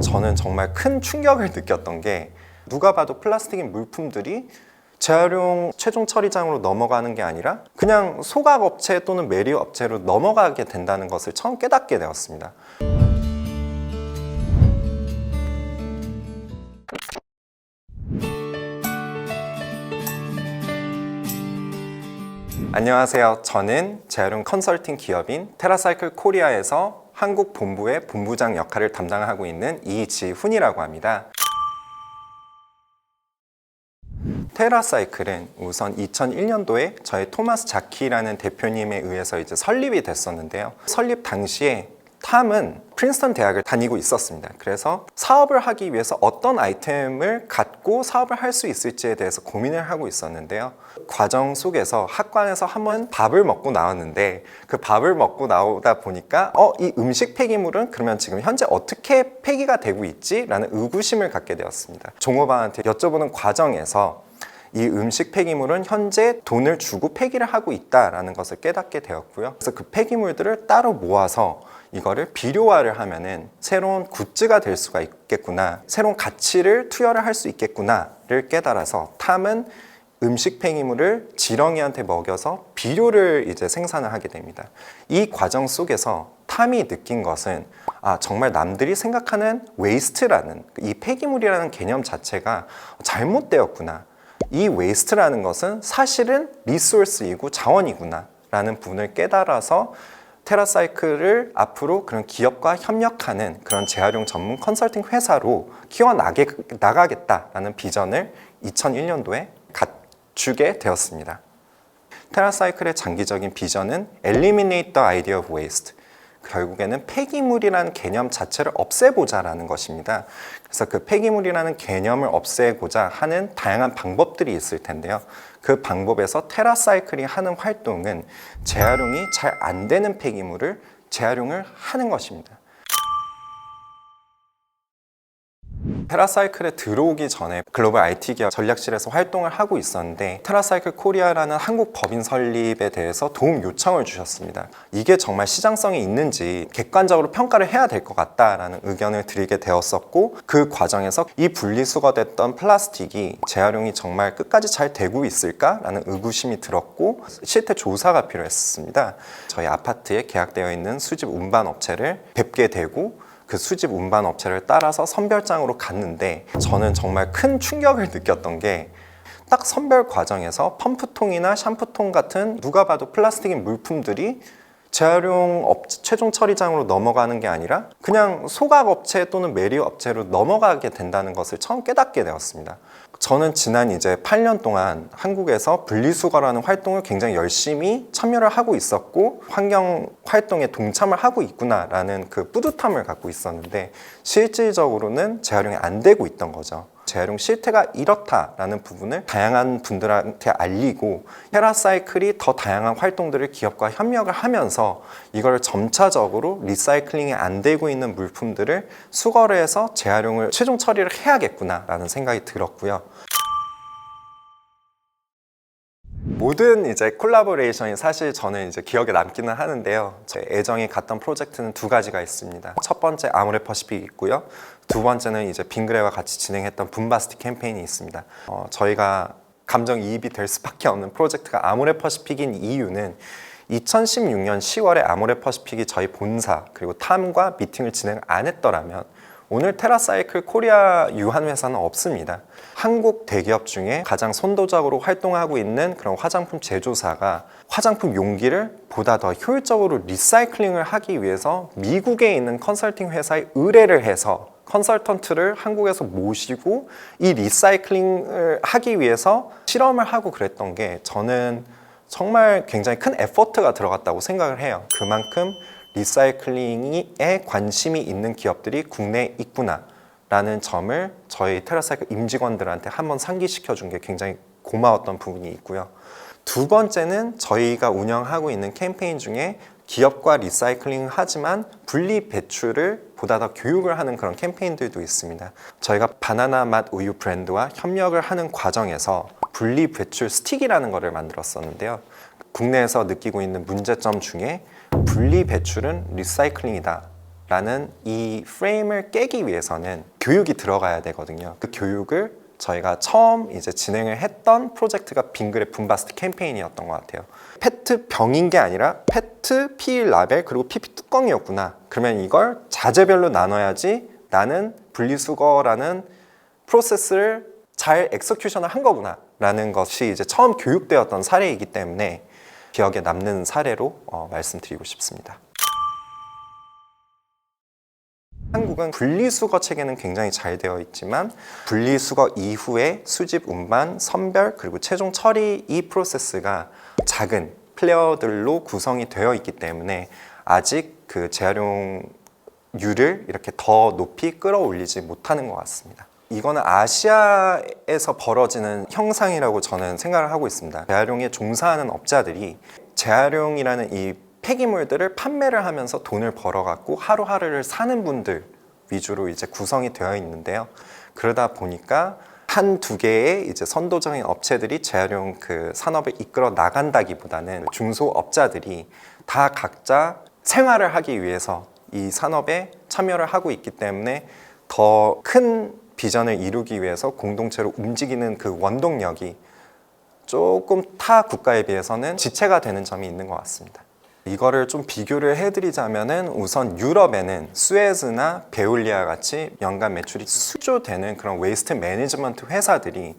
저는 정말 큰 충격을 느꼈던 게 누가 봐도 플라스틱인 물품들이 재활용 최종 처리장으로 넘어가는 게 아니라 그냥 소각업체 또는 매립업체로 넘어가게 된다는 것을 처음 깨닫게 되었습니다. 안녕하세요. 저는 재활용 컨설팅 기업인 테라사이클 코리아에서 한국 본부의 본부장 역할을 담당하고 있는 이지훈이라고 합니다. 테라사이클은 우선 2001년도에 저희 토마스 자키라는 대표님에 의해서 설립이 됐었는데요. 설립 당시에 탐은 프린스턴 대학을 다니고 있었습니다. 그래서 사업을 하기 위해서 어떤 아이템을 갖고 사업을 할 수 있을지에 대해서 고민을 하고 있었는데요. 과정 속에서 학관에서 한번 밥을 먹고 나왔는데 그 밥을 먹고 나오다 보니까 이 음식 폐기물은 그러면 지금 현재 어떻게 폐기가 되고 있지? 라는 의구심을 갖게 되었습니다. 종업원한테 여쭤보는 과정에서 이 음식 폐기물은 현재 돈을 주고 폐기를 하고 있다는 것을 깨닫게 되었고요. 그래서 그 폐기물들을 따로 모아서 이거를 비료화를 하면은 새로운 굿즈가 될 수가 있겠구나, 새로운 가치를 투여를 할 수 있겠구나를 깨달아서 탐은 음식 폐기물을 지렁이한테 먹여서 비료를 생산을 하게 됩니다. 이 과정 속에서 탐이 느낀 것은 정말 남들이 생각하는 웨이스트라는 이 폐기물이라는 개념 자체가 잘못되었구나. 이 웨이스트라는 것은 사실은 리소스이고 자원이구나 라는 부분을 깨달아서 테라사이클을 앞으로 그런 기업과 협력하는 그런 재활용 전문 컨설팅 회사로 키워나가겠다라는 비전을 2001년도에 갖추게 되었습니다. 테라사이클의 장기적인 비전은 Eliminate the idea of waste. 결국에는 폐기물이라는 개념 자체를 없애보자라는 것입니다. 그래서 그 폐기물이라는 개념을 없애고자 하는 다양한 방법들이 있을 텐데요. 그 방법에서 테라사이클이 하는 활동은 재활용이 잘 안 되는 폐기물을 재활용을 하는 것입니다. 테라사이클에 들어오기 전에 글로벌 IT 기업 전략실에서 활동을 하고 있었는데 테라사이클 코리아라는 한국 법인 설립에 대해서 도움 요청을 주셨습니다. 이게 정말 시장성이 있는지 객관적으로 평가를 해야 될 것 같다라는 의견을 드리게 되었었고, 그 과정에서 이 분리수거됐던 플라스틱이 재활용이 정말 끝까지 잘 되고 있을까라는 의구심이 들었고 실태 조사가 필요했습니다. 저희 아파트에 계약되어 있는 수집 운반 업체를 뵙게 되고 그 수집 운반 업체를 따라서 선별장으로 갔는데 저는 정말 큰 충격을 느꼈던 게 딱 선별 과정에서 펌프통이나 샴푸통 같은 누가 봐도 플라스틱인 물품들이 재활용 최종 처리장으로 넘어가는 게 아니라 그냥 소각업체 또는 매립업체로 넘어가게 된다는 것을 처음 깨닫게 되었습니다. 저는 지난 8년 동안 한국에서 분리수거라는 활동을 굉장히 열심히 참여를 하고 있었고 환경 활동에 동참을 하고 있구나라는 그 뿌듯함을 갖고 있었는데 실질적으로는 재활용이 안 되고 있던 거죠. 재활용 실태가 이렇다라는 부분을 다양한 분들한테 알리고 테라사이클이 더 다양한 활동들을 기업과 협력을 하면서 이걸 점차적으로 리사이클링이 안 되고 있는 물품들을 수거를 해서 재활용을 최종 처리를 해야겠구나라는 생각이 들었고요. 모든 콜라보레이션이 사실 저는 기억에 남기는 하는데요. 제 애정이 갔던 프로젝트는 두 가지가 있습니다. 첫 번째 아모레 퍼시픽이 있고요. 두 번째는 빙그레와 같이 진행했던 붐바스틱 캠페인이 있습니다. 저희가 감정이입이 될 수밖에 없는 프로젝트가 아모레 퍼시픽인 이유는 2016년 10월에 아모레 퍼시픽이 저희 본사 그리고 탐과 미팅을 진행 안 했더라면 오늘 테라사이클 코리아 유한회사는 없습니다. 한국 대기업 중에 가장 선도적으로 활동하고 있는 그런 화장품 제조사가 화장품 용기를 보다 더 효율적으로 리사이클링을 하기 위해서 미국에 있는 컨설팅 회사에 의뢰를 해서 컨설턴트를 한국에서 모시고 이 리사이클링을 하기 위해서 실험을 하고 그랬던 게 저는 정말 굉장히 큰 에포트가 들어갔다고 생각을 해요. 그만큼 리사이클링에 관심이 있는 기업들이 국내에 있구나 라는 점을 저희 테라사이클 임직원들한테 한번 상기시켜 준 게 굉장히 고마웠던 부분이 있고요. 두 번째는 저희가 운영하고 있는 캠페인 중에 기업과 리사이클링을 하지만 분리 배출을 보다 더 교육을 하는 그런 캠페인들도 있습니다. 저희가 바나나 맛 우유 브랜드와 협력을 하는 과정에서 분리 배출 스틱이라는 것을 만들었었는데요. 국내에서 느끼고 있는 문제점 중에 분리 배출은 리사이클링이다 라는 이 프레임을 깨기 위해서는 교육이 들어가야 되거든요. 그 교육을 저희가 처음 이제 진행을 했던 프로젝트가 빙그레 붐바스트 캠페인이었던 것 같아요. 페트 병인 게 아니라 페트, PE 라벨, 그리고 PP 뚜껑이었구나. 그러면 이걸 자재별로 나눠야지 나는 분리수거라는 프로세스를 잘 엑서큐션을 한 거구나 라는 것이 이제 처음 교육되었던 사례이기 때문에 기억에 남는 사례로 말씀드리고 싶습니다. 한국은 분리수거 체계는 굉장히 잘 되어 있지만 분리수거 이후에 수집, 운반, 선별, 그리고 최종 처리 이 프로세스가 작은 플레이어들로 구성이 되어 있기 때문에 아직 그 재활용률을 이렇게 더 높이 끌어올리지 못하는 것 같습니다. 이거는 아시아에서 벌어지는 형상이라고 저는 생각을 하고 있습니다. 재활용에 종사하는 업자들이 재활용이라는 이 폐기물들을 판매를 하면서 돈을 벌어갖고 하루하루를 사는 분들 위주로 이제 구성이 되어 있는데요. 그러다 보니까 한두 개의 이제 선도적인 업체들이 재활용 그 산업을 이끌어 나간다기보다는 중소업자들이 다 각자 생활을 하기 위해서 이 산업에 참여를 하고 있기 때문에 더 큰 비전을 이루기 위해서 공동체로 움직이는 그 원동력이 조금 타 국가에 비해서는 지체가 되는 점이 있는 것 같습니다. 이거를 좀 비교를 해드리자면은 우선 유럽에는 수에즈나 베올리아 같이 연간 매출이 수조 되는 그런 웨이스트 매니지먼트 회사들이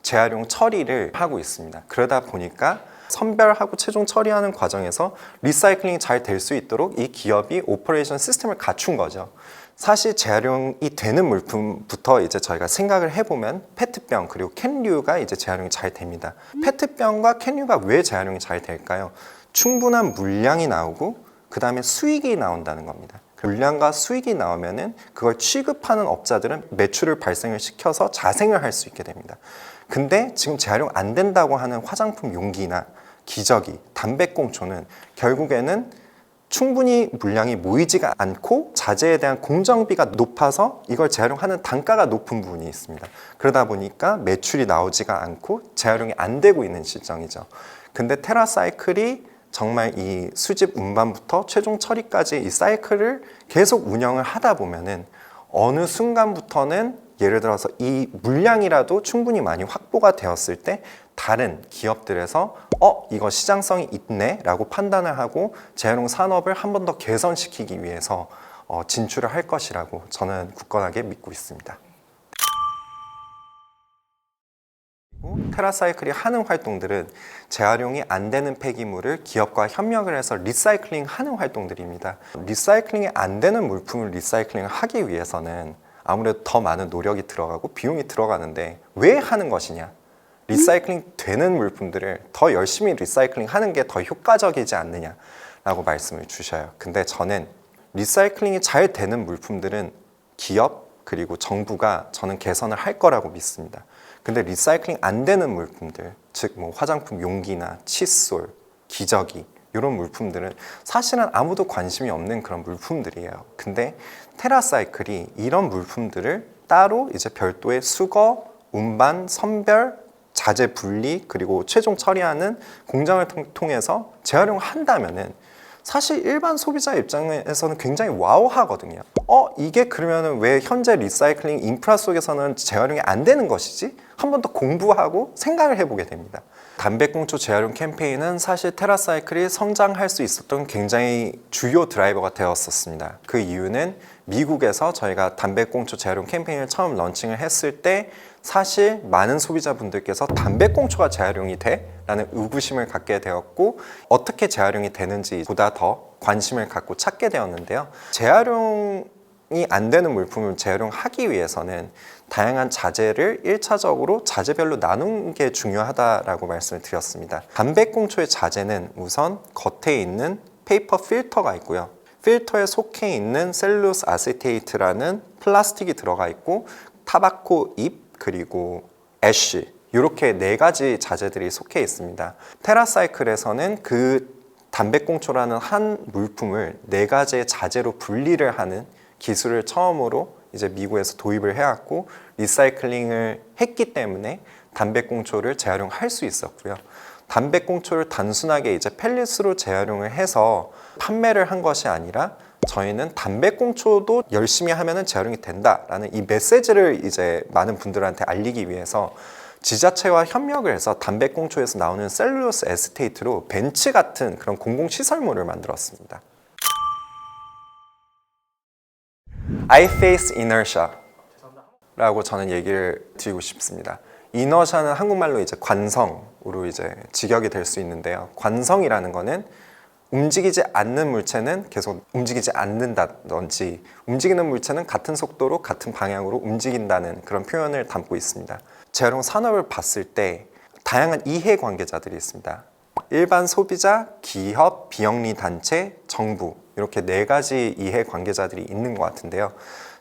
재활용 처리를 하고 있습니다. 그러다 보니까 선별하고 최종 처리하는 과정에서 리사이클링이 잘 될 수 있도록 이 기업이 오퍼레이션 시스템을 갖춘 거죠. 사실 재활용이 되는 물품부터 이제 저희가 생각을 해보면 페트병 그리고 캔류가 이제 재활용이 잘 됩니다. 페트병과 캔류가 왜 재활용이 잘 될까요? 충분한 물량이 나오고 그 다음에 수익이 나온다는 겁니다. 물량과 수익이 나오면은 그걸 취급하는 업자들은 매출을 발생을 시켜서 자생을 할 수 있게 됩니다. 근데 지금 재활용 안 된다고 하는 화장품 용기나 기저귀, 담배꽁초는 결국에는 충분히 물량이 모이지가 않고 자재에 대한 공정비가 높아서 이걸 재활용하는 단가가 높은 부분이 있습니다. 그러다 보니까 매출이 나오지가 않고 재활용이 안 되고 있는 실정이죠. 근데 테라사이클이 정말 이 수집 운반부터 최종 처리까지 이 사이클을 계속 운영을 하다 보면은 어느 순간부터는 예를 들어서 이 물량이라도 충분히 많이 확보가 되었을 때 다른 기업들에서 이거 시장성이 있네 라고 판단을 하고 재활용 산업을 한 번 더 개선시키기 위해서 진출을 할 것이라고 저는 굳건하게 믿고 있습니다. 테라사이클이 하는 활동들은 재활용이 안 되는 폐기물을 기업과 협력을 해서 리사이클링 하는 활동들입니다. 리사이클링이 안 되는 물품을 리사이클링 하기 위해서는 아무래도 더 많은 노력이 들어가고 비용이 들어가는데 왜 하는 것이냐? 리사이클링 되는 물품들을 더 열심히 리사이클링 하는 게 더 효과적이지 않느냐라고 말씀을 주셔요. 근데 저는 리사이클링이 잘 되는 물품들은 기업 그리고 정부가 저는 개선을 할 거라고 믿습니다. 근데 리사이클링 안 되는 물품들, 즉 뭐 화장품 용기나 칫솔, 기저귀 이런 물품들은 사실은 아무도 관심이 없는 그런 물품들이에요. 근데 테라사이클이 이런 물품들을 따로 이제 별도의 수거, 운반, 선별, 자재 분리 그리고 최종 처리하는 공장을 통해서 재활용을 한다면은 사실 일반 소비자 입장에서는 굉장히 와우하거든요. 이게 그러면은 왜 현재 리사이클링 인프라 속에서는 재활용이 안 되는 것이지? 한 번 더 공부하고 생각을 해보게 됩니다. 담배꽁초 재활용 캠페인은 사실 테라사이클이 성장할 수 있었던 굉장히 주요 드라이버가 되었었습니다. 그 이유는 미국에서 저희가 담배꽁초 재활용 캠페인을 처음 런칭을 했을 때 사실 많은 소비자분들께서 담배꽁초가 재활용이 돼? 라는 의구심을 갖게 되었고 어떻게 재활용이 되는지 보다 더 관심을 갖고 찾게 되었는데요. 재활용이 안 되는 물품을 재활용하기 위해서는 다양한 자재를 1차적으로 자재별로 나누는 게 중요하다라고 말씀을 드렸습니다. 담배꽁초의 자재는 우선 겉에 있는 페이퍼 필터가 있고요. 필터에 속해 있는 셀룰로스 아세테이트라는 플라스틱이 들어가 있고 타바코 잎 그리고 애쉬 이렇게 4가지 자재들이 속해 있습니다. 테라사이클에서는 그 담배꽁초라는 한 물품을 4가지의 자재로 분리를 하는 기술을 처음으로 이제 미국에서 도입을 해왔고 리사이클링을 했기 때문에 담배꽁초를 재활용할 수 있었고요. 담배꽁초를 단순하게 이제 펠릿으로 재활용을 해서 판매를 한 것이 아니라 저희는 담배꽁초도 열심히 하면은 재활용이 된다라는 이 메시지를 이제 많은 분들한테 알리기 위해서 지자체와 협력을 해서 담배꽁초에서 나오는 셀룰로스 에스테이트로 벤치 같은 그런 공공시설물을 만들었습니다. I face inertia 라고 저는 얘기를 드리고 싶습니다. 이너샤는 한국말로 이제 관성으로 이제 직역이 될 수 있는데요. 관성이라는 거는 움직이지 않는 물체는 계속 움직이지 않는다든지 움직이는 물체는 같은 속도로 같은 방향으로 움직인다는 그런 표현을 담고 있습니다. 재활용 산업을 봤을 때 다양한 이해관계자들이 있습니다. 일반 소비자, 기업, 비영리 단체, 정부 이렇게 4가지 이해관계자들이 있는 것 같은데요.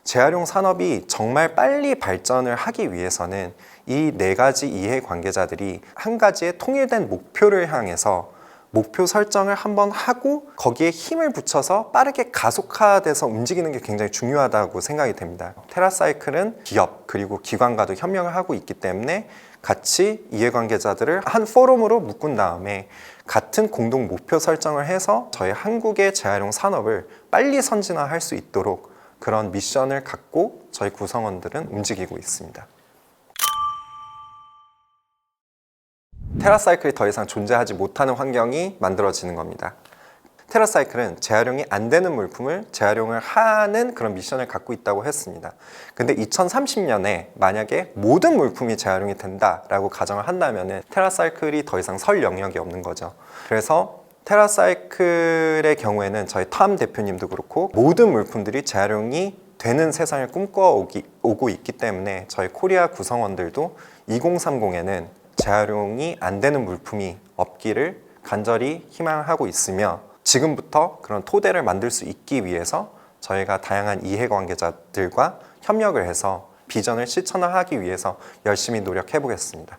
재활용 산업이 정말 빨리 발전을 하기 위해서는 이 4가지 이해관계자들이 한 가지의 통일된 목표를 향해서 목표 설정을 한번 하고 거기에 힘을 붙여서 빠르게 가속화돼서 움직이는 게 굉장히 중요하다고 생각이 됩니다. 테라사이클은 기업 그리고 기관과도 협력을 하고 있기 때문에 같이 이해관계자들을 한 포럼으로 묶은 다음에 같은 공동 목표 설정을 해서 저희 한국의 재활용 산업을 빨리 선진화할 수 있도록 그런 미션을 갖고 저희 구성원들은 움직이고 있습니다. 테라사이클이 더 이상 존재하지 못하는 환경이 만들어지는 겁니다. 테라사이클은 재활용이 안 되는 물품을 재활용을 하는 그런 미션을 갖고 있다고 했습니다. 근데 2030년에 만약에 모든 물품이 재활용이 된다라고 가정을 한다면 테라사이클이 더 이상 설 영역이 없는 거죠. 그래서 테라사이클의 경우에는 저희 탐 대표님도 그렇고 모든 물품들이 재활용이 되는 세상을 꿈꿔오고 있기 때문에 저희 코리아 구성원들도 2030에는 재활용이 안 되는 물품이 없기를 간절히 희망하고 있으며 지금부터 그런 토대를 만들 수 있기 위해서 저희가 다양한 이해관계자들과 협력을 해서 비전을 실천하기 위해서 열심히 노력해 보겠습니다.